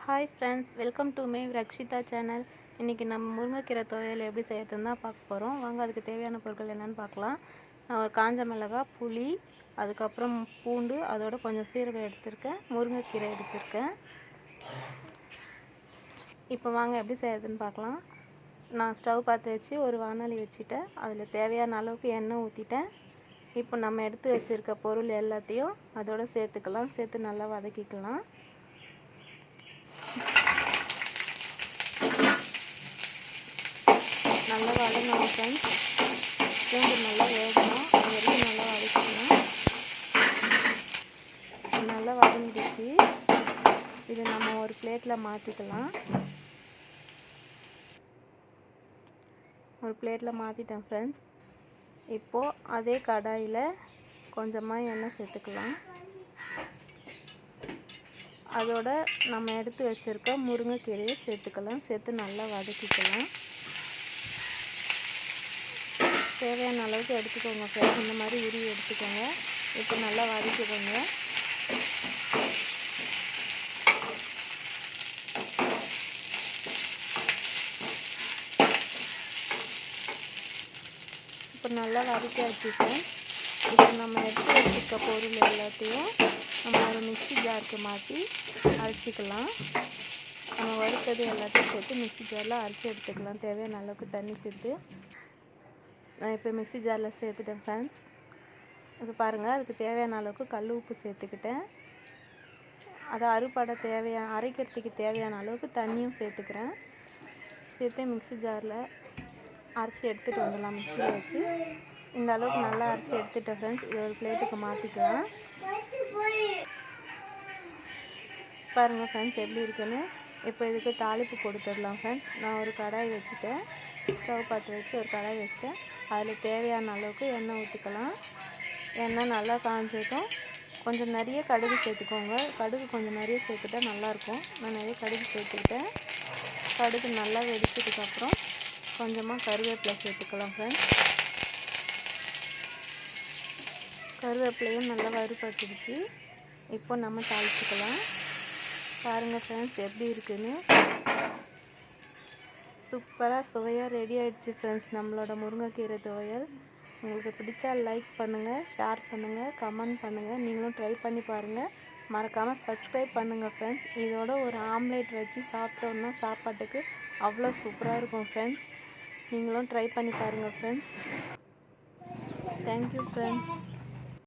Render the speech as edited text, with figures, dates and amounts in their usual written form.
Hi friends, welcome to my Rakshitha channel. இன்றைக்கி நம்ம முருங்கைக்கீரை துவையல் எப்படி செய்யறதுன்னு தான் பார்க்க போகிறோம். வாங்க அதுக்கு தேவையான பொருட்கள் என்னென்னு பார்க்கலாம். நான் ஒரு காஞ்ச மிளகாய், புளி, அதுக்கப்புறம் பூண்டு, அதோட கொஞ்சம் சீரகம் எடுத்திருக்கேன், முருங்கைக்கீரை எடுத்திருக்கேன். இப்போ வாங்க எப்படி செய்யறதுன்னு பார்க்கலாம். நான் ஸ்டவ் பார்த்து வச்சு ஒரு வானொலி வச்சுட்டேன். அதில் தேவையான அளவுக்கு எண்ணெய் ஊற்றிட்டேன். இப்போ நம்ம எடுத்து வச்சுருக்க பொருள் எல்லாத்தையும் அதோடு சேர்த்துக்கலாம். சேர்த்து நல்லா வதக்கிக்கலாம். நல்லா வதங்கணும் ஃப்ரெண்ட்ஸ். பூண்டு நல்லா வேகணும், அது வரைக்கும் நல்லா வதக்கிக்கலாம். நல்லா வதங்கிடுச்சு. இதை நம்ம ஒரு பிளேட்டில் மாற்றிக்கலாம். ஒரு பிளேட்டில் மாற்றிட்டேன் ஃப்ரெண்ட்ஸ். இப்போது அதே கடாயில் கொஞ்சமாக எண்ணெய் சேர்த்துக்கலாம். அதோட நம்ம எடுத்து வச்சுருக்க முருங்கைக்கீரையை சேர்த்துக்கலாம். சேர்த்து நல்லா வதக்கிக்கலாம். தேவையான அளவுக்கு எடுத்துக்கோங்க ஃப்ரெண்ட்ஸ். இந்த மாதிரி உருவி எடுத்துக்கோங்க. இப்போ நல்லா வதக்கிக்கோங்க. இப்போ நல்லா வதக்கி வச்சுக்கேன். இப்போ நம்ம எடுத்து வச்சுருக்க பொருள் எல்லாத்தையும் நம்ம ஒரு மிக்ஸி ஜாருக்கு மாற்றி அரைச்சிக்கலாம். நம்ம வறுத்தது எல்லாத்தையும் சேர்த்து மிக்ஸி ஜாரில் அரைச்சி எடுத்துக்கலாம். தேவையான அளவுக்கு தண்ணி சேர்த்து நான் இப்போ மிக்ஸி ஜாரில் சேர்த்துட்டேன் ஃப்ரெண்ட்ஸ். இப்போ பாருங்கள், அதுக்கு தேவையான அளவுக்கு கல் உப்பு சேர்த்துக்கிட்டேன். அதை அரைக்கிறதுக்கு தேவையான அளவுக்கு தண்ணியும் சேர்த்துக்கிறேன். சேர்த்து மிக்ஸி ஜாரில் அரைச்சி எடுத்துகிட்டு வந்துடலாம். மிக்ஸியில் வச்சு இந்த அளவுக்கு நல்லா அரைச்சி எடுத்துகிட்டேன் ஃப்ரெண்ட்ஸ். இது ஒரு பிளேட்டுக்கு மாற்றிக்கலாம். பாருங்கள் ஃப்ரெண்ட்ஸ் எப்படி இருக்குன்னு. இப்போ இதுக்கு தாளிப்பு கொடுத்துடலாம் ஃப்ரெண்ட்ஸ். நான் ஒரு கடாய் வச்சுட்டேன். ஸ்டவ் பார்த்து வச்சு ஒரு கடாய் வச்சுட்டேன். அதில் தேவையான அளவுக்கு எண்ணெய் ஊற்றிக்கலாம். எண்ணெய் நல்லா காஞ்சதும் கொஞ்சம் நிறைய கடுகு சேர்த்துக்கோங்க. கடுகு கொஞ்சம் நிறைய சேர்த்துட்டா நல்லாயிருக்கும். நான் நிறைய கடுகு சேர்த்துக்கிட்டேன். கடுகு நல்லா வெடிச்சதுக்கப்புறம் கொஞ்சமாக கருவேப்பிலை சேர்த்துக்கலாம் ஃப்ரெண்ட்ஸ். கருவேப்பிலையும் நல்லா வறுபட்டுடுச்சு. இப்போ நம்ம தாளிச்சுக்கலாம். பாருங்கள் ஃப்ரெண்ட்ஸ் எப்படி இருக்குன்னு. சூப்பராக சுவையாக ரெடி ஆகிடுச்சு ஃப்ரெண்ட்ஸ் நம்மளோட முருங்கைக்கீரை துவையல். உங்களுக்கு பிடிச்சா லைக் பண்ணுங்கள், ஷேர் பண்ணுங்கள், கமெண்ட் பண்ணுங்கள். நீங்களும் ட்ரை பண்ணி பாருங்கள். மறக்காமல் சப்ஸ்கிரைப் பண்ணுங்கள் ஃப்ரெண்ட்ஸ். இதோட ஒரு ஆம்லேட் வச்சு சாப்பிட்டோன்னா சாப்பாட்டுக்கு அவ்வளோ சூப்பராக இருக்கும் ஃப்ரெண்ட்ஸ். நீங்களும் ட்ரை பண்ணி பாருங்கள் ஃப்ரெண்ட்ஸ். Thank you friends.